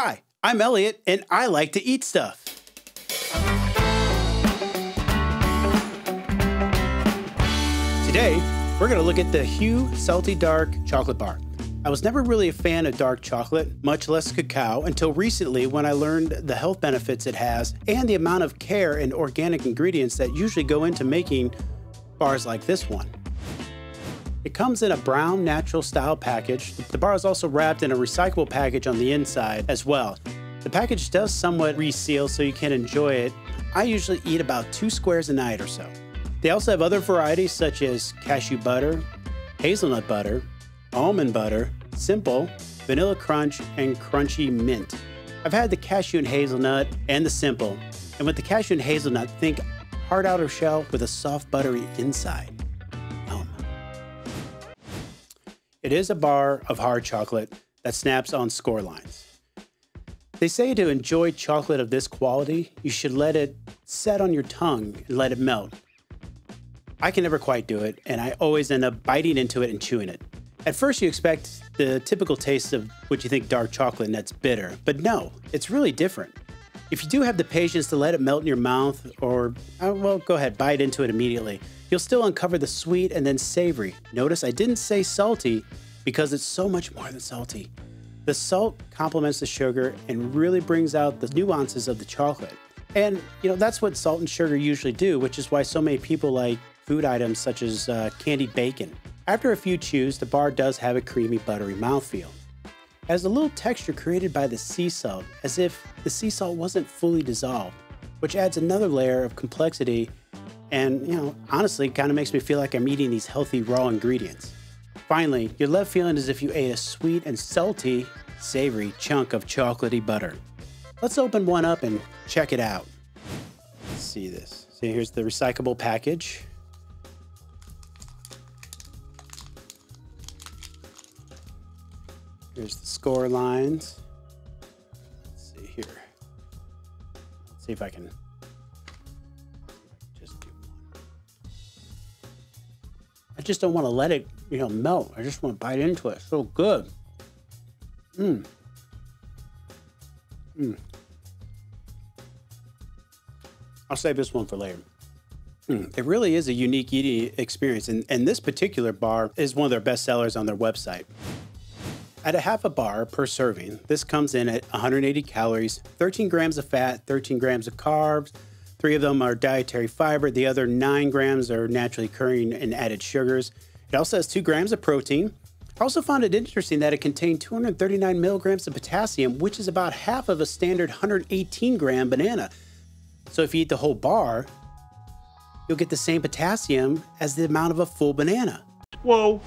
Hi, I'm Elliot, and I like to eat stuff. Today, we're going to look at the Hu Salty Dark Chocolate Bar. I was never really a fan of dark chocolate, much less cacao, until recently when I learned the health benefits it has and the amount of care and organic ingredients that usually go into making bars like this one. It comes in a brown, natural style package. The bar is also wrapped in a recyclable package on the inside as well. The package does somewhat reseal so you can enjoy it. I usually eat about 2 squares a night or so. They also have other varieties such as cashew butter, hazelnut butter, almond butter, simple, vanilla crunch, and crunchy mint. I've had the cashew and hazelnut and the simple. And with the cashew and hazelnut, think hard outer shell with a soft buttery inside. It is a bar of hard chocolate that snaps on score lines. They say to enjoy chocolate of this quality, you should let it set on your tongue and let it melt. I can never quite do it, and I always end up biting into it and chewing it. At first you expect the typical taste of what you think dark chocolate and that's bitter, but no, it's really different. If you do have the patience to let it melt in your mouth or, well, go ahead, bite into it immediately, you'll still uncover the sweet and then savory. Notice I didn't say salty because it's so much more than salty. The salt complements the sugar and really brings out the nuances of the chocolate. And, that's what salt and sugar usually do, which is why so many people like food items such as candied bacon. After a few chews, the bar does have a creamy, buttery mouthfeel. It has a little texture created by the sea salt, as if the sea salt wasn't fully dissolved, which adds another layer of complexity and, honestly, kind of makes me feel like I'm eating these healthy raw ingredients. Finally, you're left feeling as if you ate a sweet and salty, savory chunk of chocolatey butter. Let's open one up and check it out. Let's see this. So here's the recyclable package. Here's the score lines. Let's see here. Let's see if I can just do one. I just don't want to let it, melt. I just want to bite into it. It's so good. I'll save this one for later. It really is a unique eating experience, and this particular bar is one of their best sellers on their website. At a half a bar per serving, this comes in at 180 calories, 13 grams of fat, 13 grams of carbs, 3 of them are dietary fiber, the other 9 grams are naturally occurring and added sugars. It also has 2 grams of protein. I also found it interesting that it contained 239 milligrams of potassium, which is about half of a standard 118 gram banana. So if you eat the whole bar, you'll get the same potassium as the amount of a full banana. Whoa!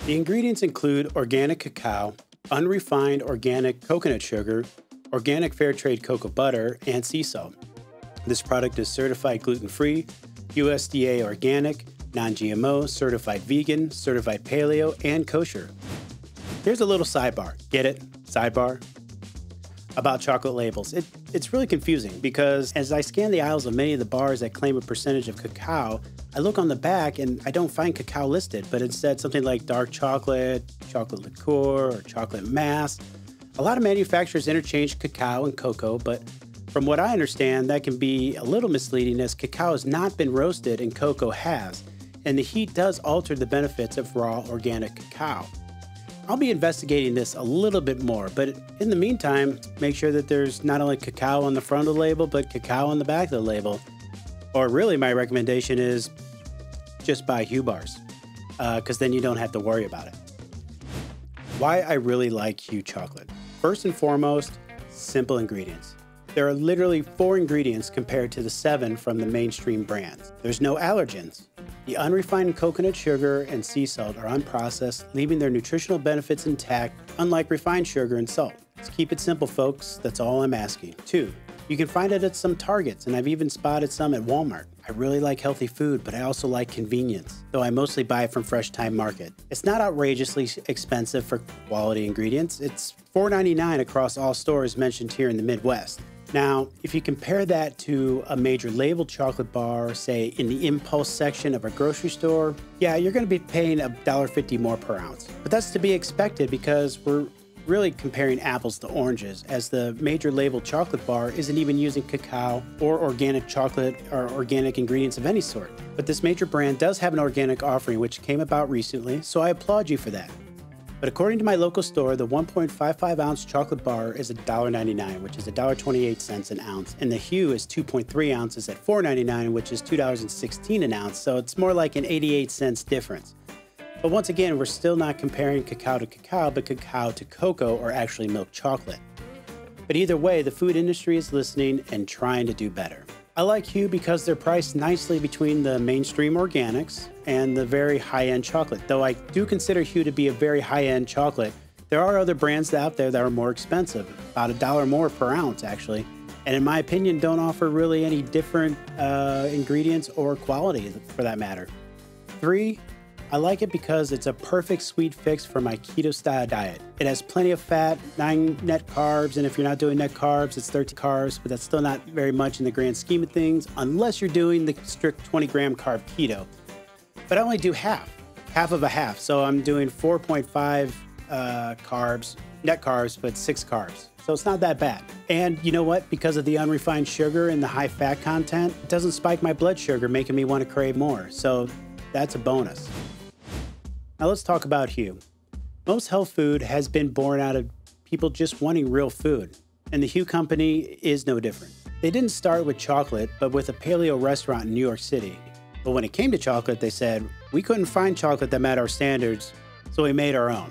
The ingredients include organic cacao, unrefined organic coconut sugar, organic fair trade cocoa butter, and sea salt. This product is certified gluten-free, USDA organic, non-GMO, certified vegan, certified paleo, and kosher. Here's a little sidebar. Get it? Sidebar? About chocolate labels. It's really confusing because as I scan the aisles of many of the bars that claim a percentage of cacao, I look on the back and I don't find cacao listed, but instead something like dark chocolate, chocolate liqueur, or chocolate mass. A lot of manufacturers interchange cacao and cocoa, but from what I understand, that can be a little misleading as cacao has not been roasted and cocoa has, and the heat does alter the benefits of raw organic cacao. I'll be investigating this a little bit more, but in the meantime, make sure that there's not only cacao on the front of the label, but cacao on the back of the label. Or really, my recommendation is just buy Hu bars, because then you don't have to worry about it. Why I really like Hu chocolate. First and foremost, simple ingredients. There are literally 4 ingredients compared to the 7 from the mainstream brands. There's no allergens. The unrefined coconut sugar and sea salt are unprocessed, leaving their nutritional benefits intact, unlike refined sugar and salt. Let's keep it simple, folks. That's all I'm asking. 2, you can find it at some Targets, and I've even spotted some at Walmart. I really like healthy food, but I also like convenience, though I mostly buy it from Fresh Time Market. It's not outrageously expensive for quality ingredients. It's $4.99 across all stores mentioned here in the Midwest. Now, if you compare that to a major labeled chocolate bar, say in the impulse section of a grocery store, yeah, you're going to be paying $1.50 more per ounce. But that's to be expected because we're really comparing apples to oranges, as the major labeled chocolate bar isn't even using cacao or organic chocolate or organic ingredients of any sort. But this major brand does have an organic offering which came about recently, so I applaud you for that. But according to my local store, the 1.55 ounce chocolate bar is $1.99, which is $1.28 an ounce, and the Hu is 2.3 ounces at $4.99, which is $2.16 an ounce, so it's more like an 88-cent difference. But once again, we're still not comparing cacao to cacao, but cacao to cocoa, or actually milk chocolate. But either way, the food industry is listening and trying to do better. I like Hu because they're priced nicely between the mainstream organics and the very high-end chocolate. Though I do consider Hu to be a very high-end chocolate, there are other brands out there that are more expensive, about $1 more per ounce actually, and in my opinion don't offer really any different ingredients or quality for that matter. 3, I like it because it's a perfect sweet fix for my keto style diet. It has plenty of fat, 9 net carbs, and if you're not doing net carbs, it's 13 carbs, but that's still not very much in the grand scheme of things, unless you're doing the strict 20-gram carb keto. But I only do half of a half, so I'm doing 4.5 carbs, net carbs, but 6 carbs. So it's not that bad. And you know what? Because of the unrefined sugar and the high fat content, it doesn't spike my blood sugar, making me want to crave more. So that's a bonus. Now let's talk about Hu. Most health food has been born out of people just wanting real food, and the Hu company is no different. They didn't start with chocolate, but with a paleo restaurant in New York City. But when it came to chocolate, they said, we couldn't find chocolate that met our standards, so we made our own.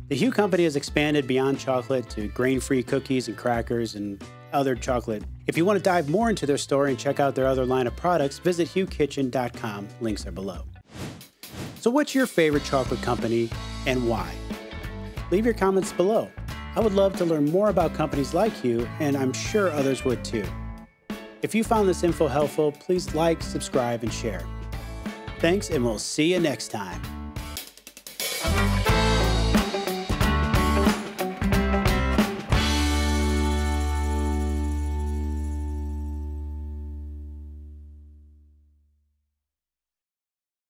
The Hu company has expanded beyond chocolate to grain-free cookies and crackers and other chocolate. If you want to dive more into their story and check out their other line of products, visit hukitchen.com. Links are below. So what's your favorite chocolate company and why? Leave your comments below. I would love to learn more about companies like Hu, and I'm sure others would too. If you found this info helpful, please like, subscribe, and share. Thanks, and we'll see you next time.